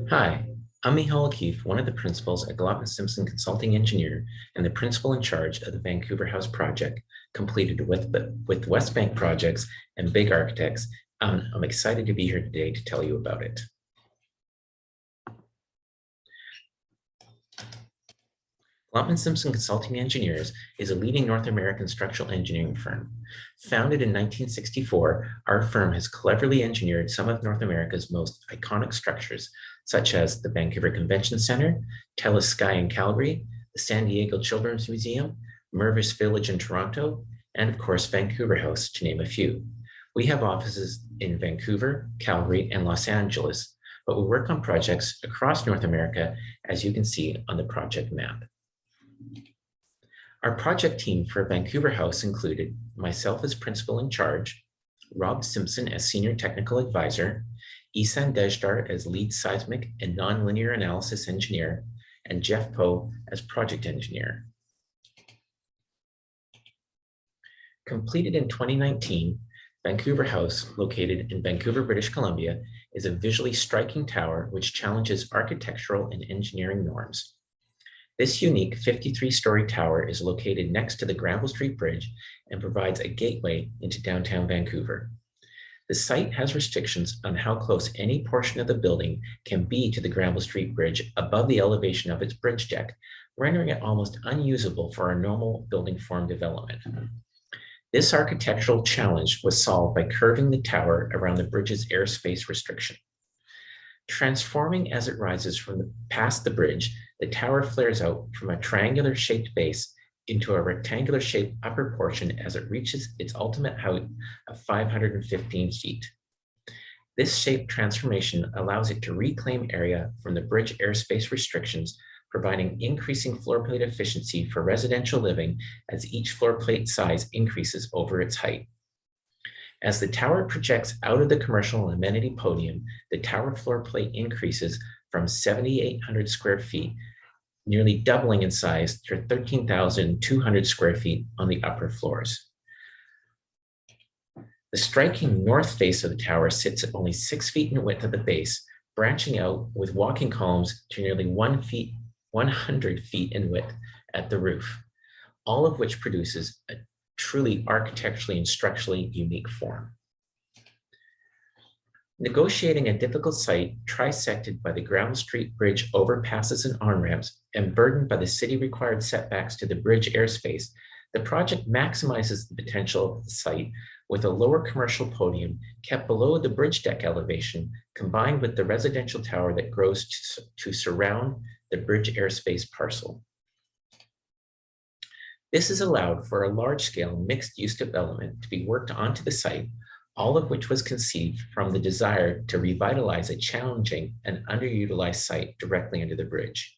Hi, I'm Micheál O'Keeffe, one of the principals at Glotman Simpson Consulting Engineer and the principal in charge of the Vancouver House project, completed with West Bank Projects and Big Architects. I'm excited to be here today to tell you about it. Glotman Simpson Consulting Engineers is a leading North American structural engineering firm. Founded in 1964, our firm has cleverly engineered some of North America's most iconic structures, such as the Vancouver Convention Center, TELUS Sky in Calgary, the San Diego Children's Museum, Mervis Village in Toronto, and of course, Vancouver House, to name a few. We have offices in Vancouver, Calgary, and Los Angeles, but we work on projects across North America, as you can see on the project map. Our project team for Vancouver House included myself as principal in charge, Rob Simpson as senior technical advisor, Ehsan Dezhdar as lead seismic and nonlinear analysis engineer, and Geoff Poh as project engineer. Completed in 2019, Vancouver House, located in Vancouver, British Columbia, is a visually striking tower which challenges architectural and engineering norms. This unique 53-story tower is located next to the Granville Street Bridge and provides a gateway into downtown Vancouver. The site has restrictions on how close any portion of the building can be to the Granville Street Bridge above the elevation of its bridge deck, rendering it almost unusable for a normal building form development. This architectural challenge was solved by curving the tower around the bridge's airspace restriction. Transforming as it rises past the bridge, the tower flares out from a triangular-shaped base into a rectangular-shaped upper portion as it reaches its ultimate height of 515 feet. This shape transformation allows it to reclaim area from the bridge airspace restrictions, providing increasing floor plate efficiency for residential living as each floor plate size increases over its height. As the tower projects out of the commercial amenity podium, the tower floor plate increases from 7,800 square feet, nearly doubling in size to 13,200 square feet on the upper floors. The striking north face of the tower sits at only 6 feet in width at the base, branching out with walking columns to nearly 100 feet in width at the roof, all of which produces a truly architecturally and structurally unique form. Negotiating a difficult site trisected by the Granville Street Bridge overpasses and on-ramps and burdened by the city-required setbacks to the bridge airspace, the project maximizes the potential of the site with a lower commercial podium kept below the bridge deck elevation, combined with the residential tower that grows to surround the bridge airspace parcel. This has allowed for a large-scale mixed-use development to be worked onto the site, all of which was conceived from the desire to revitalize a challenging and underutilized site directly under the bridge.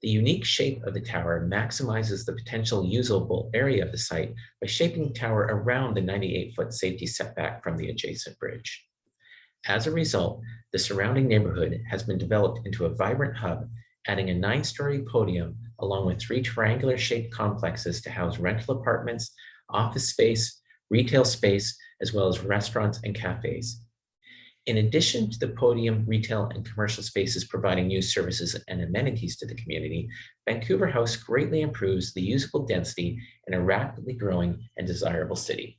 The unique shape of the tower maximizes the potential usable area of the site by shaping the tower around the 98-foot safety setback from the adjacent bridge. As a result, the surrounding neighborhood has been developed into a vibrant hub, adding a 9-story podium along with 3 triangular-shaped complexes to house rental apartments, office space, retail space, as well as restaurants and cafes. In addition to the podium, retail, and commercial spaces providing new services and amenities to the community, Vancouver House greatly improves the usable density in a rapidly growing and desirable city.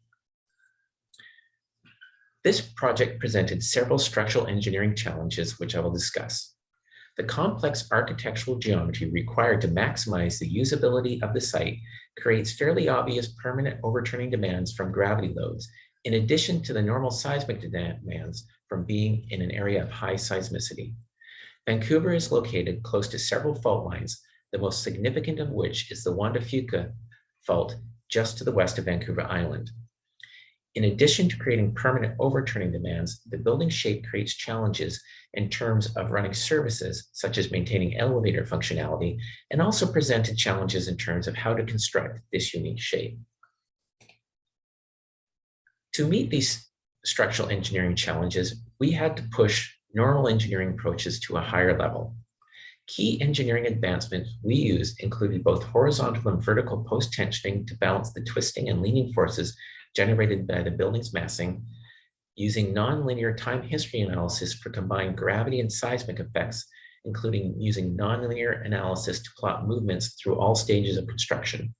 This project presented several structural engineering challenges, which I will discuss. The complex architectural geometry required to maximize the usability of the site creates fairly obvious permanent overturning demands from gravity loads, in addition to the normal seismic demands from being in an area of high seismicity. Vancouver is located close to several fault lines, the most significant of which is the Juan de Fuca fault just to the west of Vancouver Island. In addition to creating permanent overturning demands, the building shape creates challenges in terms of running services, such as maintaining elevator functionality, and also presented challenges in terms of how to construct this unique shape. To meet these structural engineering challenges, we had to push normal engineering approaches to a higher level. Key engineering advancements we used included both horizontal and vertical post-tensioning to balance the twisting and leaning forces generated by the building's massing, using nonlinear time history analysis for combined gravity and seismic effects, including using nonlinear analysis to plot movements through all stages of construction.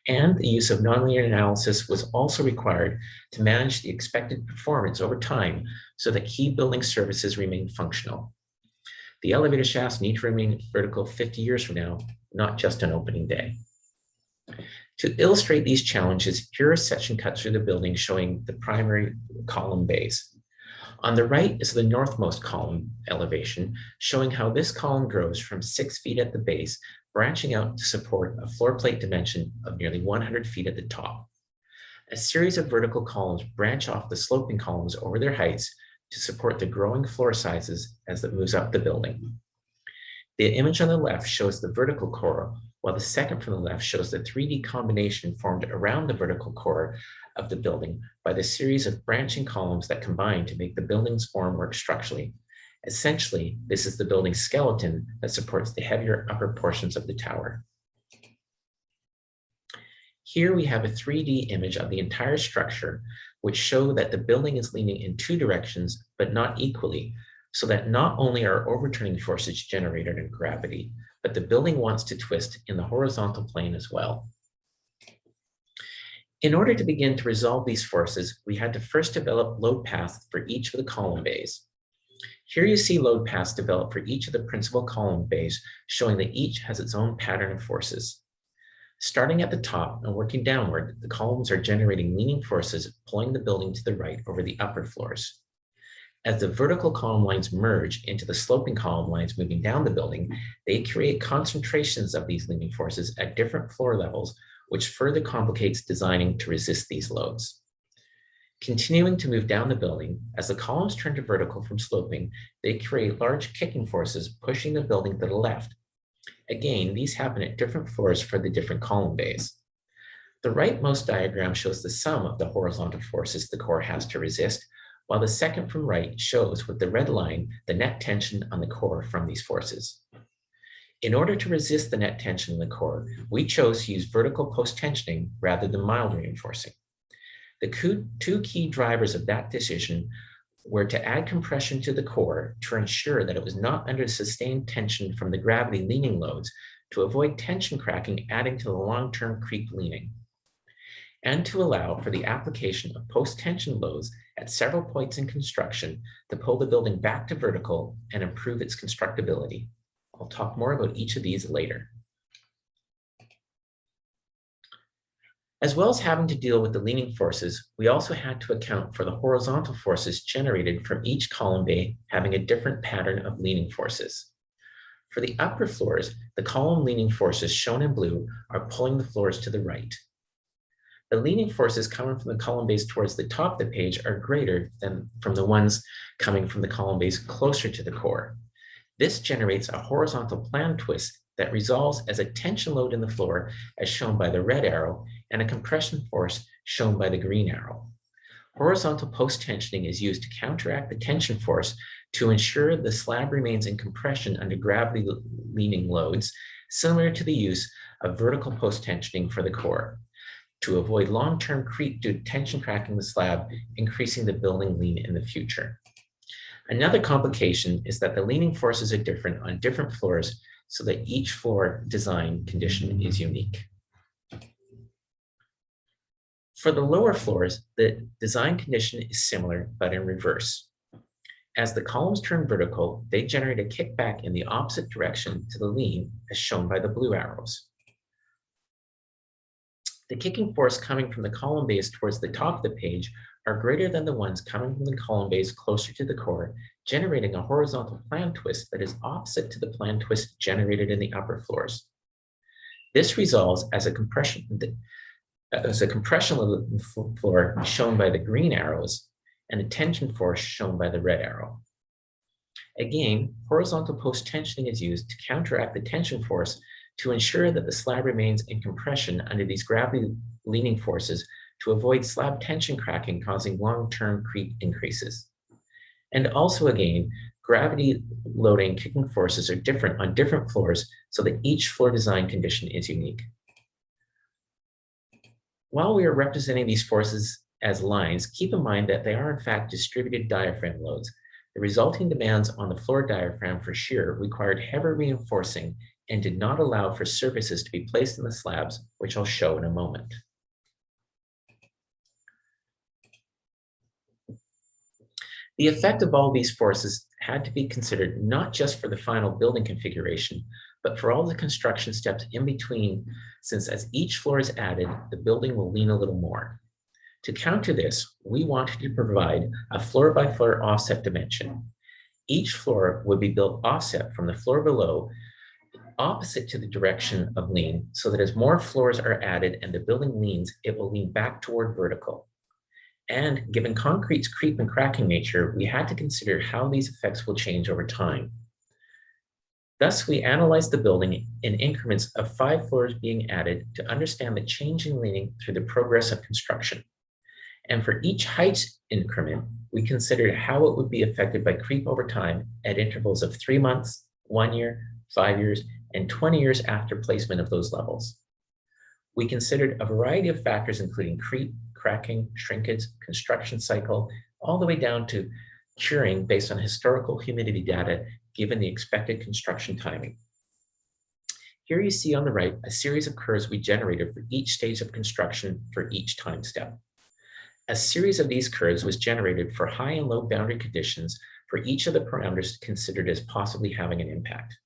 And the use of nonlinear analysis was also required to manage the expected performance over time so that key building services remain functional. The elevator shafts need to remain vertical 50 years from now, not just on opening day. To illustrate these challenges, here are section cuts through the building showing the primary column bays. On the right is the northmost column elevation, showing how this column grows from 6 feet at the base, branching out to support a floor plate dimension of nearly 100 feet at the top. A series of vertical columns branch off the sloping columns over their heights to support the growing floor sizes as it moves up the building. The image on the left shows the vertical core, while the second from the left shows the 3D combination formed around the vertical core of the building by the series of branching columns that combine to make the building's form work structurally. Essentially, this is the building's skeleton that supports the heavier upper portions of the tower. Here we have a 3D image of the entire structure, which show that the building is leaning in 2 directions, but not equally, so that not only are overturning forces generated in gravity, but the building wants to twist in the horizontal plane as well. In order to begin to resolve these forces, we had to first develop load paths for each of the column bays. Here you see load paths developed for each of the principal column bays, showing that each has its own pattern of forces. Starting at the top and working downward, the columns are generating leaning forces, pulling the building to the right over the upper floors. As the vertical column lines merge into the sloping column lines moving down the building, they create concentrations of these leaning forces at different floor levels, which further complicates designing to resist these loads. Continuing to move down the building, as the columns turn to vertical from sloping, they create large kicking forces pushing the building to the left. Again, these happen at different floors for the different column bays. The rightmost diagram shows the sum of the horizontal forces the core has to resist, while the second from right shows with the red line the net tension on the core from these forces. In order to resist the net tension in the core, we chose to use vertical post-tensioning rather than mild reinforcing. The 2 key drivers of that decision were to add compression to the core to ensure that it was not under sustained tension from the gravity leaning loads to avoid tension cracking adding to the long-term creep leaning, and to allow for the application of post-tension loads at several points in construction to pull the building back to vertical and improve its constructability. I'll talk more about each of these later. As well as having to deal with the leaning forces, we also had to account for the horizontal forces generated from each column bay having a different pattern of leaning forces. For the upper floors, the column leaning forces shown in blue are pulling the floors to the right. The leaning forces coming from the column bays towards the top of the page are greater than from the ones coming from the column bays closer to the core. This generates a horizontal plan twist that resolves as a tension load in the floor, as shown by the red arrow, and a compression force shown by the green arrow. Horizontal post-tensioning is used to counteract the tension force to ensure the slab remains in compression under gravity leaning loads, similar to the use of vertical post-tensioning for the core, to avoid long-term creep due to tension cracking the slab, increasing the building lean in the future. Another complication is that the leaning forces are different on different floors, so that each floor design condition is unique. For the lower floors, the design condition is similar, but in reverse. As the columns turn vertical, they generate a kickback in the opposite direction to the lean, as shown by the blue arrows. The kicking force coming from the column bays towards the top of the page are greater than the ones coming from the column bays closer to the core, generating a horizontal plan twist that is opposite to the plan twist generated in the upper floors. This resolves as a compression of the floor shown by the green arrows and a tension force shown by the red arrow. Again, horizontal post-tensioning is used to counteract the tension force to ensure that the slab remains in compression under these gravity leaning forces to avoid slab tension cracking causing long-term creep increases. And also again, gravity loading kicking forces are different on different floors so that each floor design condition is unique. While we are representing these forces as lines, keep in mind that they are in fact distributed diaphragm loads. The resulting demands on the floor diaphragm for shear required heavy reinforcing and did not allow for surfaces to be placed in the slabs, which I'll show in a moment. The effect of all these forces had to be considered not just for the final building configuration, but for all the construction steps in between, since as each floor is added, the building will lean a little more. To counter this, we wanted to provide a floor-by-floor offset dimension. Each floor would be built offset from the floor below, opposite to the direction of lean, so that as more floors are added and the building leans, it will lean back toward vertical. And given concrete's creep and cracking nature, we had to consider how these effects will change over time. Thus, we analyzed the building in increments of 5 floors being added to understand the change in leaning through the progress of construction. And for each height increment, we considered how it would be affected by creep over time at intervals of 3 months, 1 year, 5 years, and 20 years after placement of those levels. We considered a variety of factors, including creep, cracking, shrinkage, construction cycle, all the way down to curing based on historical humidity data given the expected construction timing. Here you see on the right a series of curves we generated for each stage of construction for each time step. A series of these curves was generated for high and low boundary conditions for each of the parameters considered as possibly having an impact.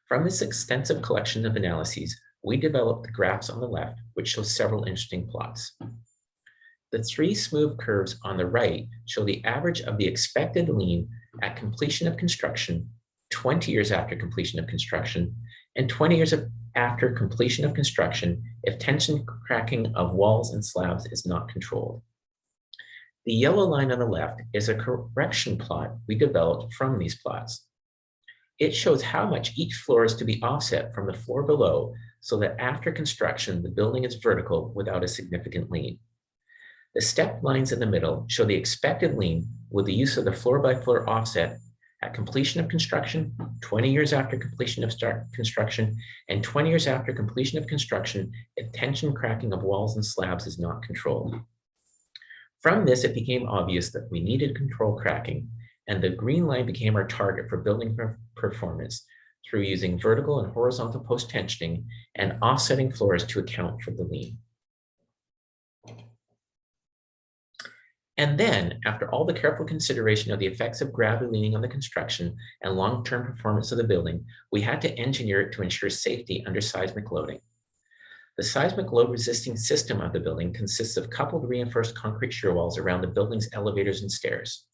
From this extensive collection of analyses, we developed the graphs on the left, which show several interesting plots. The 3 smooth curves on the right show the average of the expected lean at completion of construction, 20 years after completion of construction, and 20 years after completion of construction if tension cracking of walls and slabs is not controlled. The yellow line on the left is a correction plot we developed from these plots. It shows how much each floor is to be offset from the floor below so that after construction, the building is vertical without a significant lean. The stepped lines in the middle show the expected lean with the use of the floor-by-floor offset at completion of construction, 20 years after completion of construction, and 20 years after completion of construction if tension cracking of walls and slabs is not controlled. From this, it became obvious that we needed to control cracking, and the green line became our target for building performance through using vertical and horizontal post-tensioning and offsetting floors to account for the lean. And then, after all the careful consideration of the effects of gravity leaning on the construction and long-term performance of the building, we had to engineer it to ensure safety under seismic loading. The seismic load-resisting system of the building consists of coupled reinforced concrete shear walls around the building's elevators and stairs.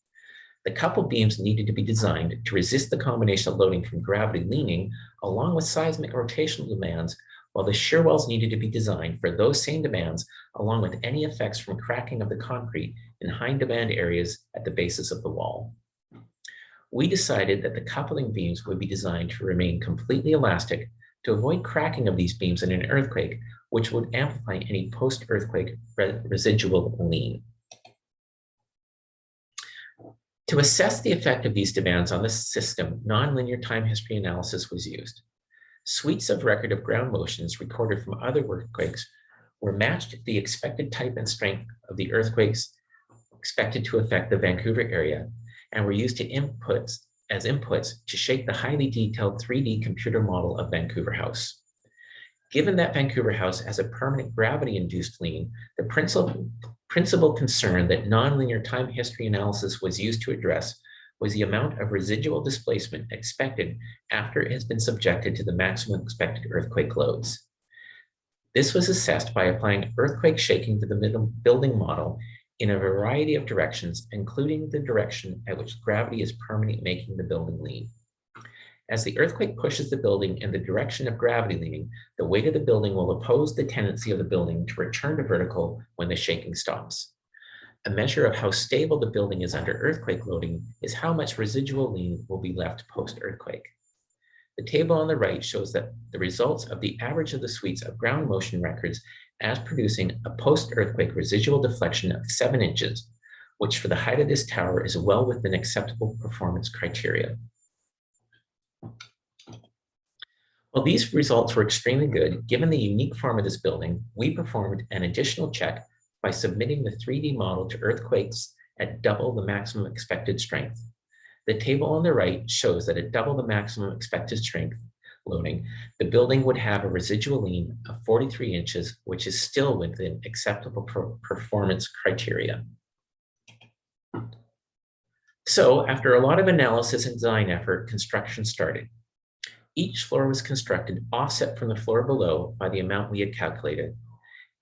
The coupled beams needed to be designed to resist the combination of loading from gravity leaning along with seismic rotational demands, while the shear walls needed to be designed for those same demands along with any effects from cracking of the concrete in high demand areas at the basis of the wall. We decided that the coupling beams would be designed to remain completely elastic to avoid cracking of these beams in an earthquake, which would amplify any post-earthquake residual lean. To assess the effect of these demands on the system, nonlinear time history analysis was used. Suites of record of ground motions recorded from other earthquakes were matched to the expected type and strength of the earthquakes expected to affect the Vancouver area and were used as inputs to shape the highly detailed 3D computer model of Vancouver House. Given that Vancouver House has a permanent gravity-induced lean, the principal concern that nonlinear time history analysis was used to address was the amount of residual displacement expected after it has been subjected to the maximum expected earthquake loads. This was assessed by applying earthquake shaking to the building model in a variety of directions, including the direction at which gravity is permanently making the building lean. As the earthquake pushes the building in the direction of gravity leaning, the weight of the building will oppose the tendency of the building to return to vertical when the shaking stops. A measure of how stable the building is under earthquake loading is how much residual lean will be left post-earthquake. The table on the right shows that the results of the average of the suites of ground motion records as producing a post-earthquake residual deflection of 7 inches, which for the height of this tower is well within acceptable performance criteria. While these results were extremely good, given the unique form of this building, we performed an additional check by submitting the 3D model to earthquakes at double the maximum expected strength. The table on the right shows that at double the maximum expected strength loading, the building would have a residual lean of 43 inches, which is still within acceptable performance criteria. So after a lot of analysis and design effort, construction started. Each floor was constructed offset from the floor below by the amount we had calculated.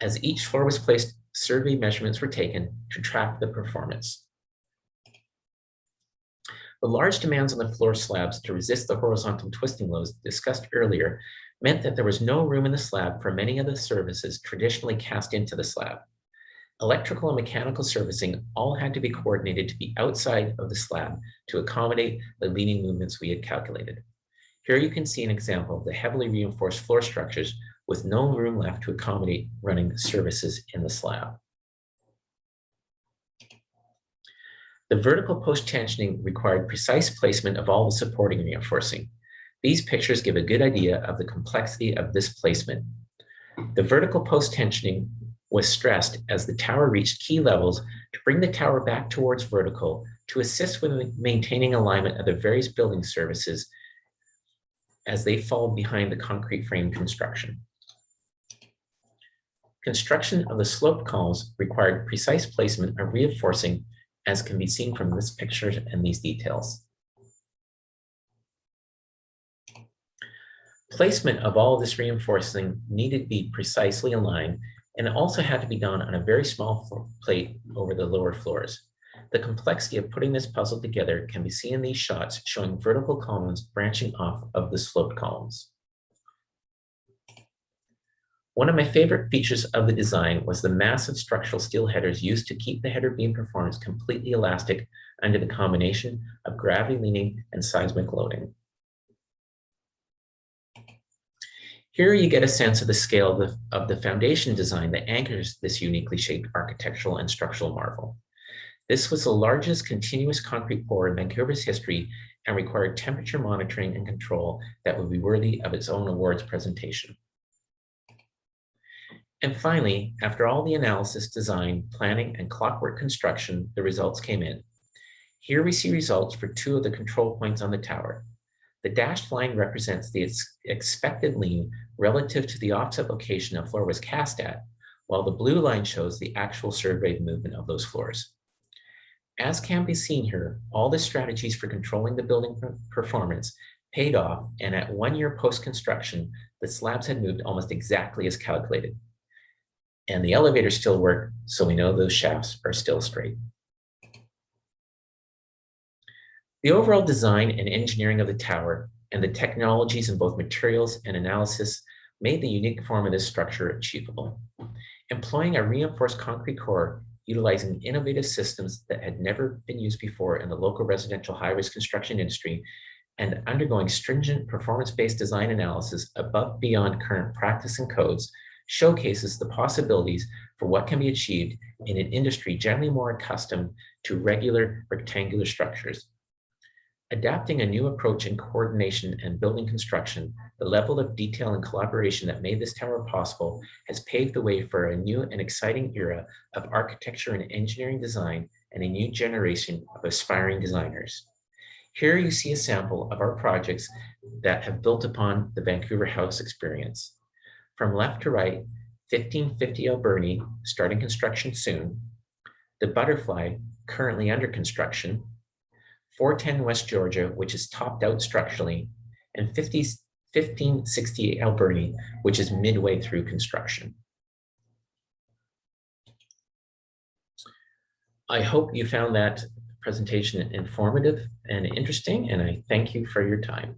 As each floor was placed, survey measurements were taken to track the performance. The large demands on the floor slabs to resist the horizontal twisting loads discussed earlier meant that there was no room in the slab for many of the services traditionally cast into the slab. Electrical and mechanical servicing all had to be coordinated to be outside of the slab to accommodate the leaning movements we had calculated. Here you can see an example of the heavily reinforced floor structures with no room left to accommodate running services in the slab. The vertical post tensioning required precise placement of all the supporting reinforcing. These pictures give a good idea of the complexity of this placement. The vertical post tensioning was stressed as the tower reached key levels to bring the tower back towards vertical to assist with maintaining alignment of the various building services as they fall behind the concrete frame construction. Construction of the sloped columns required precise placement of reinforcing, as can be seen from this picture and these details. Placement of all of this reinforcing needed to be precisely aligned, and it also had to be done on a very small plate over the lower floors. The complexity of putting this puzzle together can be seen in these shots showing vertical columns branching off of the sloped columns. One of my favorite features of the design was the massive structural steel headers used to keep the header beam performance completely elastic under the combination of gravity leaning and seismic loading. Here you get a sense of the scale of the foundation design that anchors this uniquely shaped architectural and structural marvel. This was the largest continuous concrete pour in Vancouver's history and required temperature monitoring and control that would be worthy of its own awards presentation. And finally, after all the analysis, design, planning, and clockwork construction, the results came in. Here we see results for two of the control points on the tower. The dashed line represents the expected lean relative to the offset location a floor was cast at, while the blue line shows the actual surveyed movement of those floors. As can be seen here, all the strategies for controlling the building performance paid off, and at 1 year post-construction, the slabs had moved almost exactly as calculated. And the elevators still work, so we know those shafts are still straight. The overall design and engineering of the tower and the technologies in both materials and analysis made the unique form of this structure achievable. Employing a reinforced concrete core, utilizing innovative systems that had never been used before in the local residential high-risk construction industry, and undergoing stringent performance-based design analysis above beyond current practice and codes, showcases the possibilities for what can be achieved in an industry generally more accustomed to regular rectangular structures. Adapting a new approach in coordination and building construction, the level of detail and collaboration that made this tower possible has paved the way for a new and exciting era of architecture and engineering design and a new generation of aspiring designers. Here you see a sample of our projects that have built upon the Vancouver House experience. From left to right, 1550 Alberni, starting construction soon, the Butterfly, currently under construction, 410 West Georgia, which is topped out structurally, and 1568 Alberni, which is midway through construction. I hope you found that presentation informative and interesting, and I thank you for your time.